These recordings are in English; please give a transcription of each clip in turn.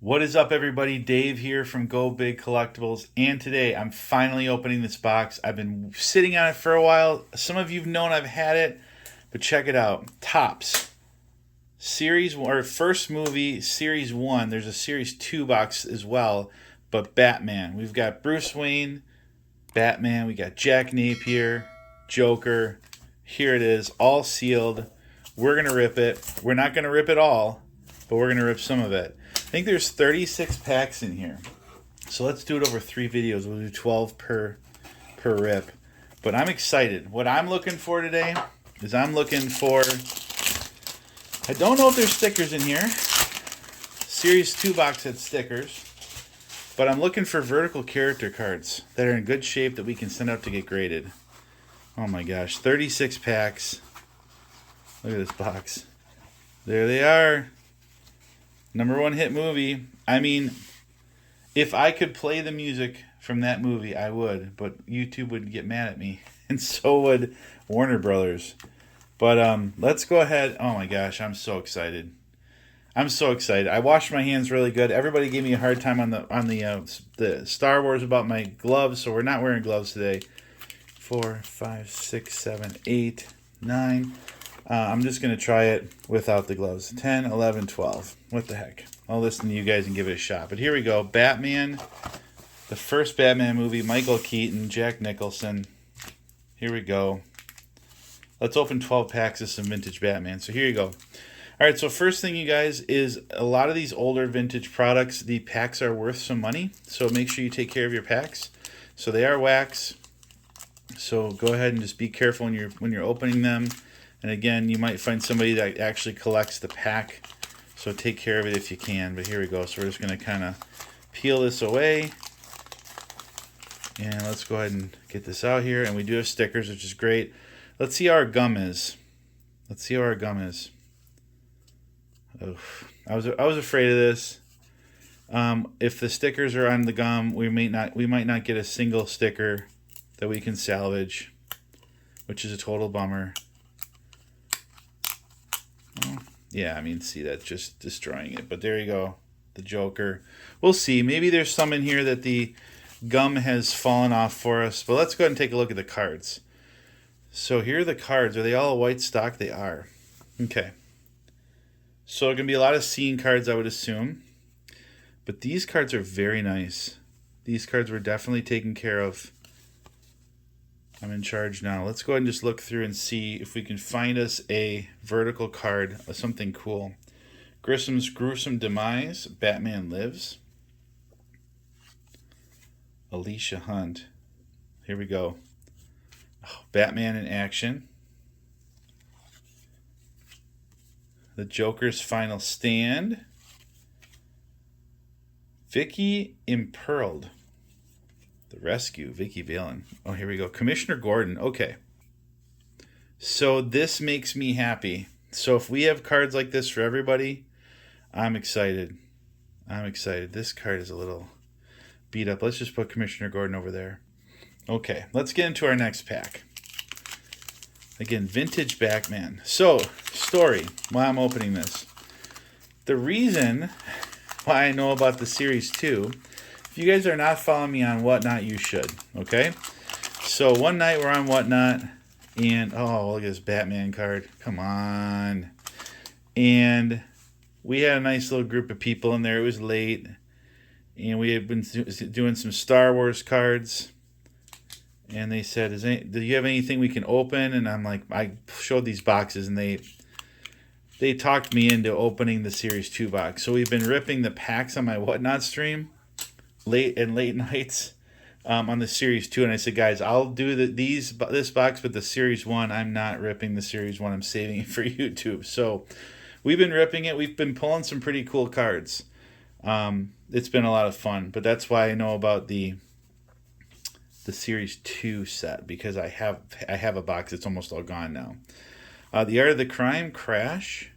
What is up, everybody? Dave here from Go Big Collectibles, and today I'm finally opening this box. I've been sitting on it for a while. Some of you've known I've had it, but check it out. Topps Series or first movie Series 1. There's a Series 2 box as well, but Batman. We've got Bruce Wayne, Batman, we got Jack Napier, Joker. Here it is, all sealed. We're going to rip it. We're not going to rip it all, but we're going to rip some of it. I think there's 36 packs in here. So let's do it over 3 videos. We'll do 12 per rip. But I'm excited. What I'm looking for today is I don't know if there's stickers in here. Series 2 box had stickers. But I'm looking for vertical character cards that are in good shape that we can send out to get graded. Oh my gosh, 36 packs. Look at this box. There they are. #1 hit movie. I mean, if I could play the music from that movie, I would. But YouTube would get mad at me. And so would Warner Brothers. But let's go ahead. Oh my gosh, I'm so excited. I'm so excited. I washed my hands really good. Everybody gave me a hard time on the Star Wars about my gloves, so we're not wearing gloves today. 4, 5, 6, 7, 8, 9. I'm just going to try it without the gloves. 10, 11, 12. What the heck? I'll listen to you guys and give it a shot. But here we go. Batman. The first Batman movie. Michael Keaton. Jack Nicholson. Here we go. Let's open 12 packs of some vintage Batman. So here you go. Alright, so first thing, you guys, is a lot of these older vintage products, the packs are worth some money. So make sure you take care of your packs. So they are wax. So go ahead and just be careful when you're opening them. And again, you might find somebody that actually collects the pack. So take care of it if you can. But here we go. So we're just going to kind of peel this away. And let's go ahead and get this out here. And we do have stickers, which is great. Let's see how our gum is. Let's see how our gum is. Oh, I was afraid of this. If the stickers are on the gum, we might not get a single sticker that we can salvage, which is a total bummer. Yeah, I mean, see, that's just destroying it. But there you go, the Joker. We'll see. Maybe there's some in here that the gum has fallen off for us. But let's go ahead and take a look at the cards. So here are the cards. Are they all white stock? They are. Okay. So it can be a lot of scene cards, I would assume. But these cards are very nice. These cards were definitely taken care of. I'm in charge now. Let's go ahead and just look through and see if we can find us a vertical card of something cool. Grissom's Gruesome Demise, Batman Lives. Alicia Hunt. Here we go. Oh, Batman in Action. The Joker's Final Stand. Vicki Impearled. The Rescue, Vicki Vale. Oh, here we go. Commissioner Gordon. Okay. So this makes me happy. So if we have cards like this for everybody, I'm excited. I'm excited. This card is a little beat up. Let's just put Commissioner Gordon over there. Okay, let's get into our next pack. Again, vintage Batman. So, story, why I'm opening this. The reason why I know about the Series 2, if you guys are not following me on Whatnot, you should, okay? So one night we're on Whatnot, and, oh, look at this Batman card. Come on. And we had a nice little group of people in there. It was late, and we had been doing some Star Wars cards. And they said, do you have anything we can open? And I'm like, I showed these boxes, and they talked me into opening the Series 2 box. So we've been ripping the packs on my Whatnot stream late nights on the Series 2. And I said, guys, I'll do this box, but the Series 1, I'm not ripping the Series 1. I'm saving it for YouTube. So we've been ripping it. We've been pulling some pretty cool cards. It's been a lot of fun. But that's why I know about the Series 2 set, because I have a box that's almost all gone now. The Art of the Crime, Crash.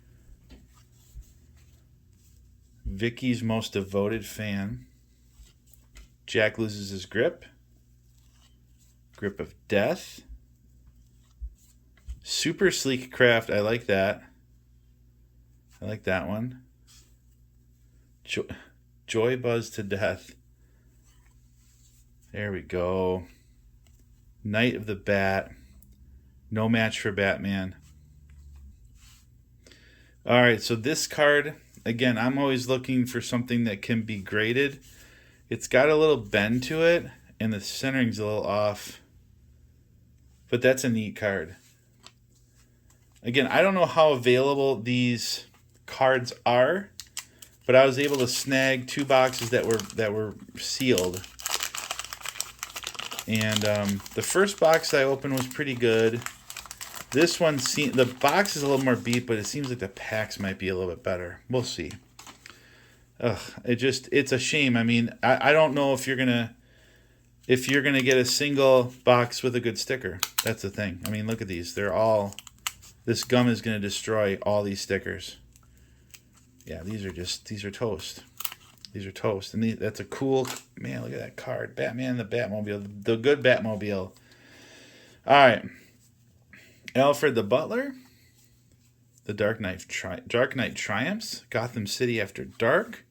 Vicky's Most Devoted Fan. Jack Loses His Grip. Grip of Death. Super Sleek Craft, I like that. I like that one. Joy buzz to death. There we go. Night of the Bat. No match for Batman. All right, so this card, again, I'm always looking for something that can be graded. It's got a little bend to it, and the centering's a little off. But that's a neat card. Again, I don't know how available these cards are, but I was able to snag 2 boxes that were sealed. And the first box I opened was pretty good. This one, the box is a little more beat, but it seems like the packs might be a little bit better. We'll see. Ugh, it's a shame. I mean, I don't know if you're gonna get a single box with a good sticker. That's the thing. I mean, look at these. This gum is gonna destroy all these stickers. Yeah, these are toast. These are toast. And that's a cool, man, look at that card. Batman the Batmobile. The good Batmobile. All right. Alfred the Butler. The Dark Knight Triumphs. Gotham City After Dark.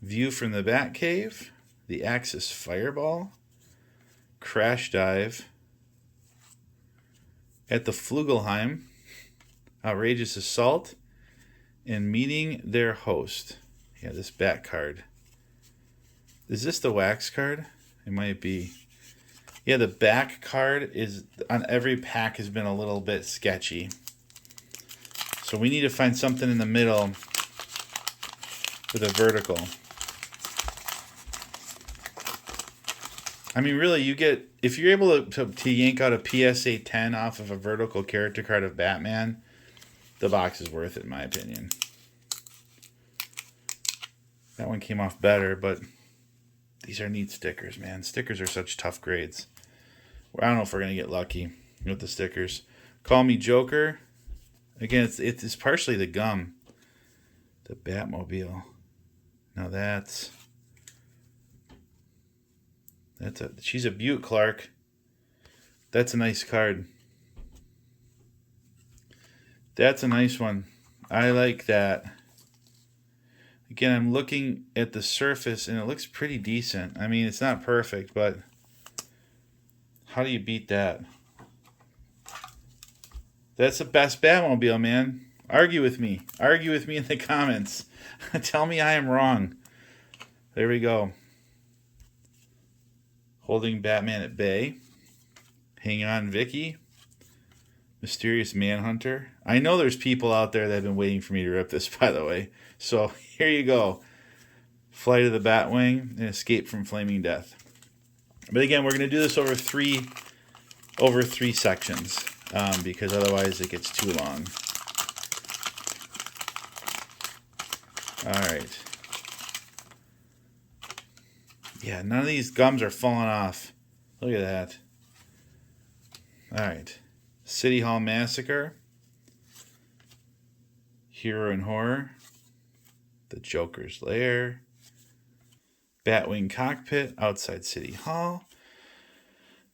View from the Batcave. The Axis Fireball. Crash Dive. At the Flugelheim. Outrageous Assault. And Meeting Their Host. Yeah, this Bat card. Is this the wax card? It might be. Yeah, the back card is on every pack has been a little bit sketchy. So we need to find something in the middle with a vertical. I mean, really, if you're able to yank out a PSA 10 off of a vertical character card of Batman, the box is worth it, in my opinion. That one came off better, but these are neat stickers, man. Stickers are such tough grades. I don't know if we're going to get lucky with the stickers. Call Me Joker. Again, it's partially the gum. The Batmobile. Now she's a Butte Clark. That's a nice card. That's a nice one. I like that. Again, I'm looking at the surface, and it looks pretty decent. I mean, it's not perfect, but how do you beat that? That's the best Batmobile, man. Argue with me. Argue with me in the comments. Tell me I am wrong. There we go. Holding Batman at bay. Hang on, Vicki. Mysterious Manhunter. I know there's people out there that have been waiting for me to rip this, by the way. So here you go. Flight of the Batwing and Escape from Flaming Death. But again, we're going to do this over three sections because otherwise it gets too long. All right. Yeah, none of these gums are falling off. Look at that. All right. City Hall Massacre. Hero and Horror. The Joker's Lair. Batwing Cockpit outside City Hall.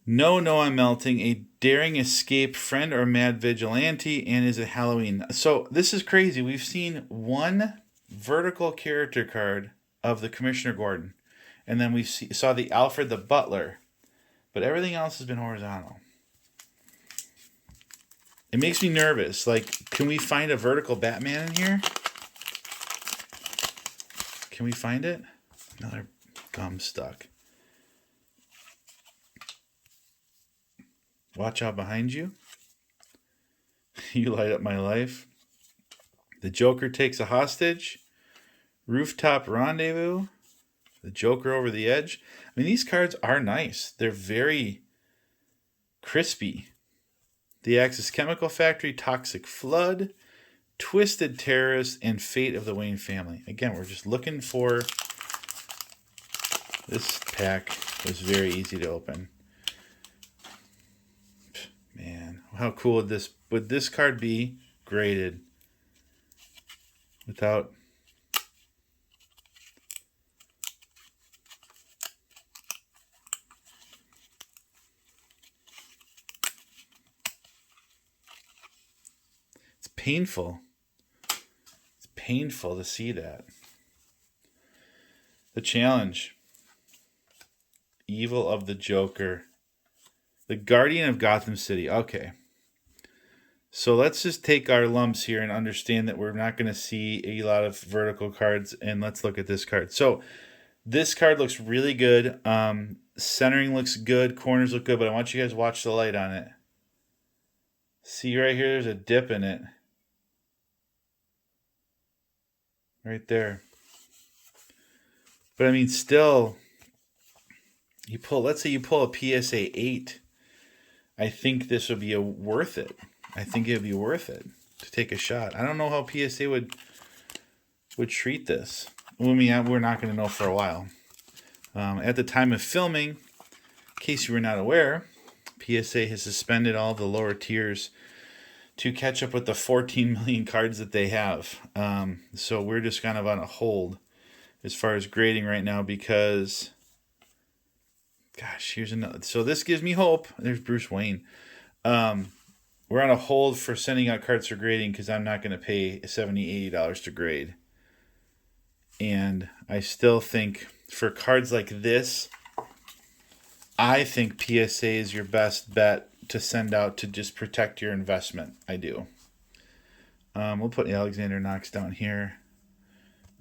No, I'm melting. A daring escape friend or mad vigilante, and is it Halloween? So this is crazy. We've seen one vertical character card of the Commissioner Gordon, and then we saw the Alfred the Butler, but everything else has been horizontal. It makes me nervous. Like, can we find a vertical Batman in here? Can we find it? Another gum stuck. Watch out behind you. You light up my life. The Joker takes a hostage. Rooftop Rendezvous. The Joker over the edge. I mean, these cards are nice. They're very crispy. The Axis Chemical Factory, Toxic Flood, Twisted Terrorist, and Fate of the Wayne Family. Again, we're just looking for... This pack was very easy to open. Man, how cool would this card be graded without... Painful. It's painful to see that. The challenge. Evil of the Joker. The Guardian of Gotham City. Okay. So let's just take our lumps here and understand that we're not going to see a lot of vertical cards. And let's look at this card. So this card looks really good. Centering looks good. Corners look good. But I want you guys to watch the light on it. See right here, there's a dip in it. Right there. But I mean, still, let's say you pull a PSA 8. I think this would be worth it. I think it would be worth it to take a shot. I don't know how PSA would treat this. I mean, we're not going to know for a while. At the time of filming, in case you were not aware, PSA has suspended all the lower tiers to catch up with the 14 million cards that they have. So we're just kind of on a hold as far as grading right now because, gosh, here's another. So this gives me hope. There's Bruce Wayne. We're on a hold for sending out cards for grading because I'm not going to pay $70, $80 to grade. And I still think for cards like this, I think PSA is your best bet to send out to just protect your investment. I do. We'll put Alexander Knox down here.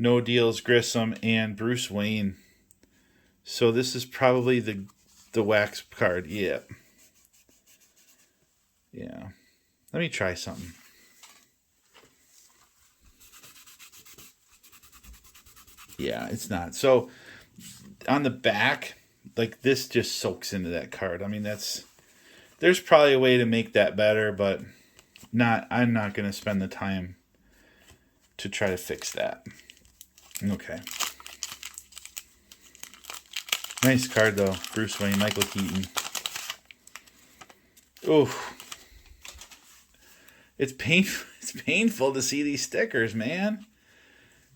No Deals, Grissom, and Bruce Wayne. So this is probably the wax card. Yeah. Yeah. Let me try something. Yeah, it's not. So on the back, like this just soaks into that card. I mean, there's probably a way to make that better, but I'm not going to spend the time to try to fix that. Okay. Nice card though. Bruce Wayne, Michael Keaton. Oof. It's painful to see these stickers, man.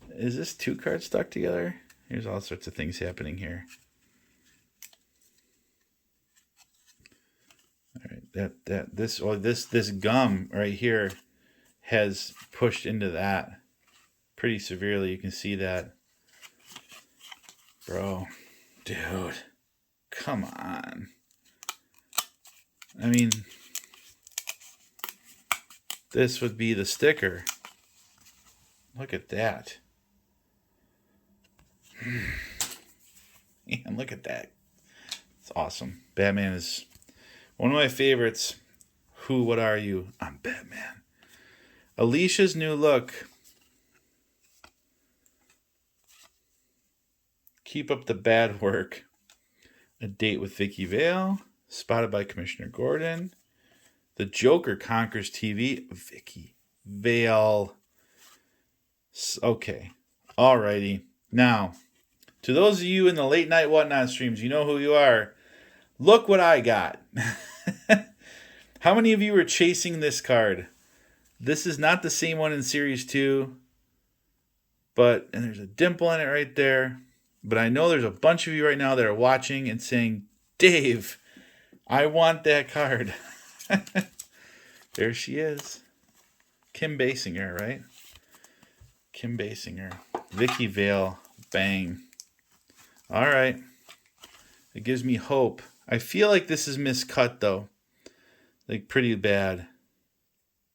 Is this two cards stuck together? Here's all sorts of things happening here. All right, this gum right here has pushed into that pretty severely. You can see that. Bro, dude, come on. I mean, this would be the sticker. Look at that. Man, look at that. It's awesome. Batman is one of my favorites. Who, what are you? I'm Batman. Alicia's new look. Keep up the bad work. A date with Vicki Vale. Spotted by Commissioner Gordon. The Joker conquers TV. Vicki Vale. Okay. Alrighty. Now, to those of you in the late night whatnot streams, you know who you are. Look what I got. How many of you were chasing this card? This is not the same one in Series 2. And there's a dimple in it right there. But I know there's a bunch of you right now that are watching and saying, Dave, I want that card. There she is. Kim Basinger, right? Kim Basinger. Vicki Vale. Bang. All right. It gives me hope. I feel like this is miscut, though. Like, pretty bad.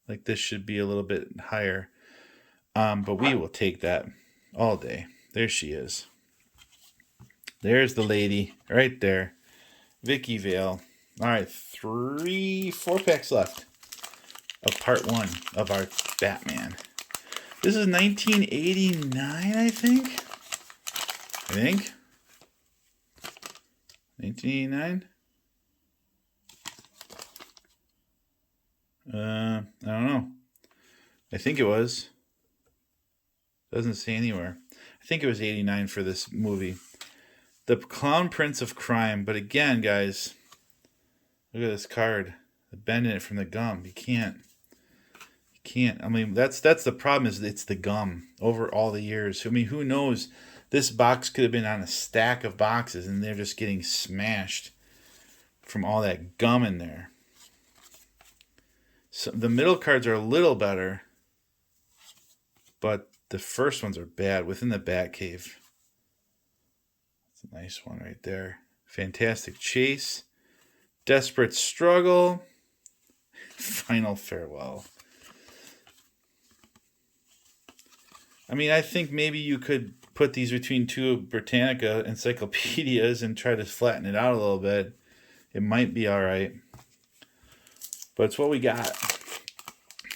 Like, this should be a little bit higher. But we will take that all day. There she is. There's the lady right there. Vicki Vale. All right, 4 packs left of part 1 of our Batman. This is 1989, I think. 1989? I don't know. I think it was. Doesn't say anywhere. I think it was 89 for this movie. The Clown Prince of Crime. But again, guys, look at this card. The bend in it from the gum. You can't. I mean, that's the problem, is it's the gum over all the years. I mean, who knows? This box could have been on a stack of boxes and they're just getting smashed from all that gum in there. So the middle cards are a little better, but the first ones are bad. Within the Batcave. Nice one right there. Fantastic chase. Desperate struggle. Final farewell. I mean, I think maybe you could put these between two Britannica encyclopedias and try to flatten it out a little bit. It might be all right. But it's what we got.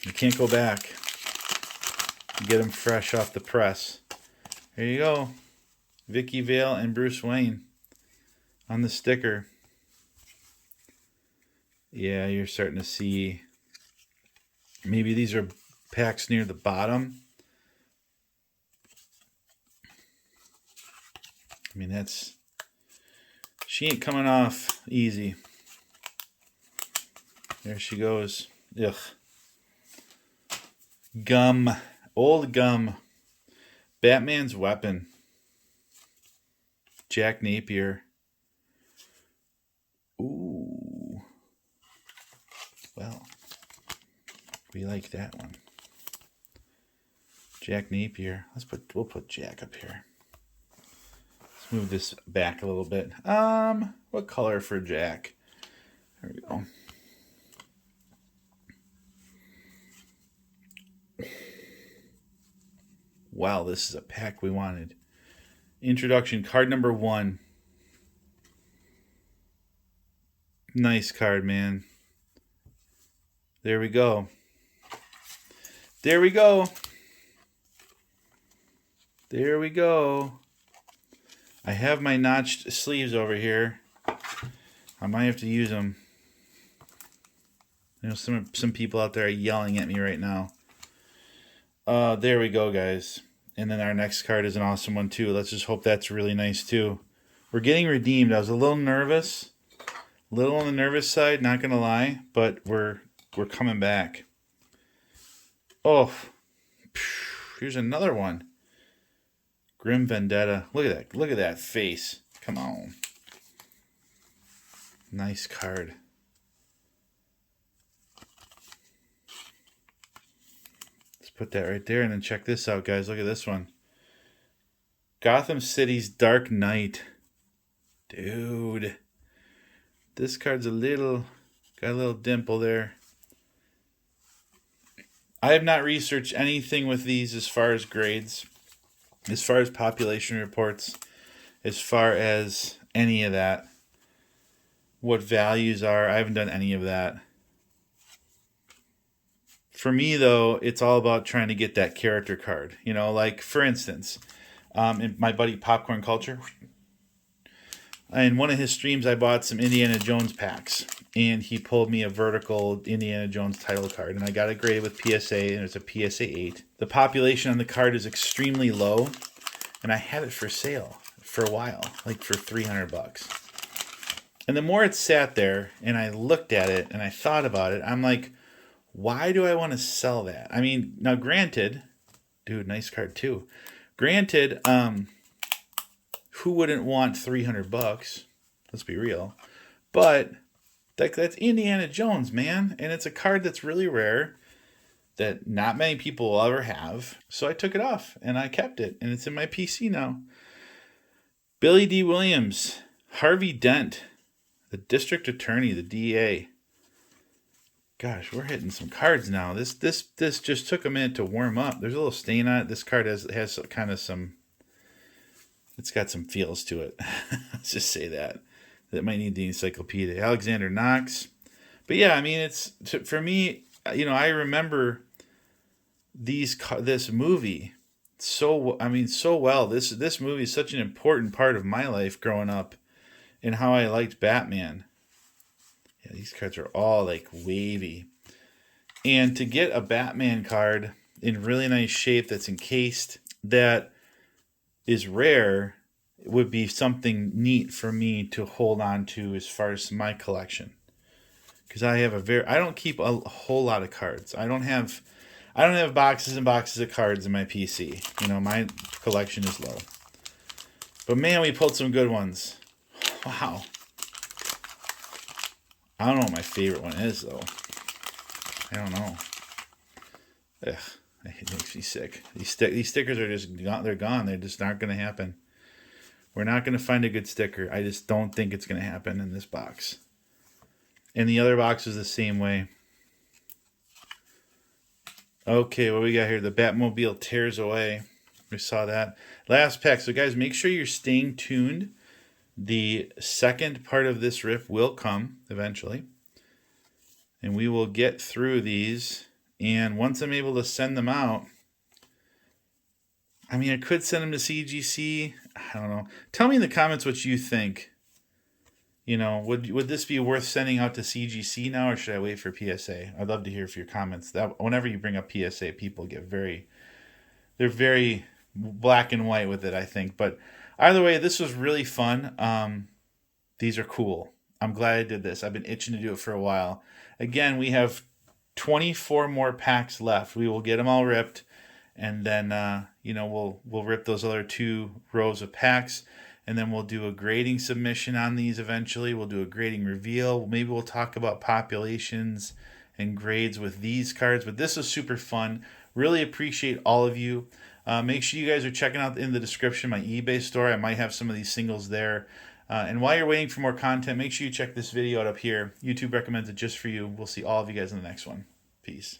You can't go back. Get them fresh off the press. There you go. Vicki Vale and Bruce Wayne on the sticker. Yeah, you're starting to see. Maybe these are packs near the bottom. I mean, that's... She ain't coming off easy. There she goes. Ugh. Gum. Old gum. Batman's weapon. Jack Napier. Ooh. Well, we like that one. Jack Napier. We'll put Jack up here. Let's move this back a little bit. What color for Jack? There we go. Wow, this is a pack we wanted. Introduction, card number 1. Nice card, man. There we go. There we go. There we go. I have my notched sleeves over here. I might have to use them. I know some people out there are yelling at me right now. There we go, guys. And then our next card is an awesome one, too. Let's just hope that's really nice, too. We're getting redeemed. I was a little nervous. A little on the nervous side, not going to lie. But we're coming back. Oh. Here's another one. Grim Vendetta. Look at that. Look at that face. Come on. Nice card. Put that right there, and then check this out, guys. Look at this one. Gotham City's Dark Knight. Dude. This card's got a little dimple there. I have not researched anything with these as far as grades, as far as population reports, as far as any of that. What values are. I haven't done any of that. For me, though, it's all about trying to get that character card. You know, like, for instance, in my buddy Popcorn Culture, in one of his streams, I bought some Indiana Jones packs. And he pulled me a vertical Indiana Jones title card. And I got it graded with PSA, and it's a PSA 8. The population on the card is extremely low. And I had it for sale for a while, like for $300. And the more it sat there, and I looked at it, and I thought about it, I'm like, why do I want to sell that? I mean, now granted, dude, nice card too. Granted, who wouldn't want $300? Let's be real. But that's Indiana Jones, man. And it's a card that's really rare that not many people will ever have. So I took it off and I kept it. And it's in my PC now. Billy D. Williams. Harvey Dent. The District Attorney, the DA. Gosh, we're hitting some cards now. This just took a minute to warm up. There's a little stain on it. This card has kind of some... It's got some feels to it. Let's just say that. That might need the encyclopedia. Alexander Knox. But yeah, I mean, it's... For me, you know, I remember this movie so well. This movie is such an important part of my life growing up and how I liked Batman. Yeah, these cards are all like wavy. And to get a Batman card in really nice shape that's encased, that is rare, would be something neat for me to hold on to as far as my collection. Because I don't keep a whole lot of cards. I don't have boxes and boxes of cards in my PC. You know, my collection is low. But man, we pulled some good ones. Wow. I don't know what my favorite one is, though. I don't know. Ugh, it makes me sick. These stickers are just gone. They're gone. They just aren't going to happen. We're not going to find a good sticker. I just don't think it's going to happen in this box. And the other box is the same way. Okay, what we got here? The Batmobile tears away. We saw that. Last pack. So guys, make sure you're staying tuned. The second part of this rip will come eventually. And we will get through these. And once I'm able to send them out, I mean, I could send them to CGC. I don't know. Tell me in the comments what you think. You know, would this be worth sending out to CGC now, or should I wait for PSA? I'd love to hear your comments. That whenever you bring up PSA, people get they're very black and white with it, I think. But either way, this was really fun. These are cool. I'm glad I did this. I've been itching to do it for a while. Again, we have 24 more packs left. We will get them all ripped, and then you know, we'll rip those other 2 rows of packs. And then we'll do a grading submission on these eventually. We'll do a grading reveal. Maybe we'll talk about populations and grades with these cards. But this was super fun. Really appreciate all of you. Make sure you guys are checking out in the description my eBay store. I might have some of these singles there. And while you're waiting for more content, make sure you check this video out up here. YouTube recommends it just for you. We'll see all of you guys in the next one. Peace.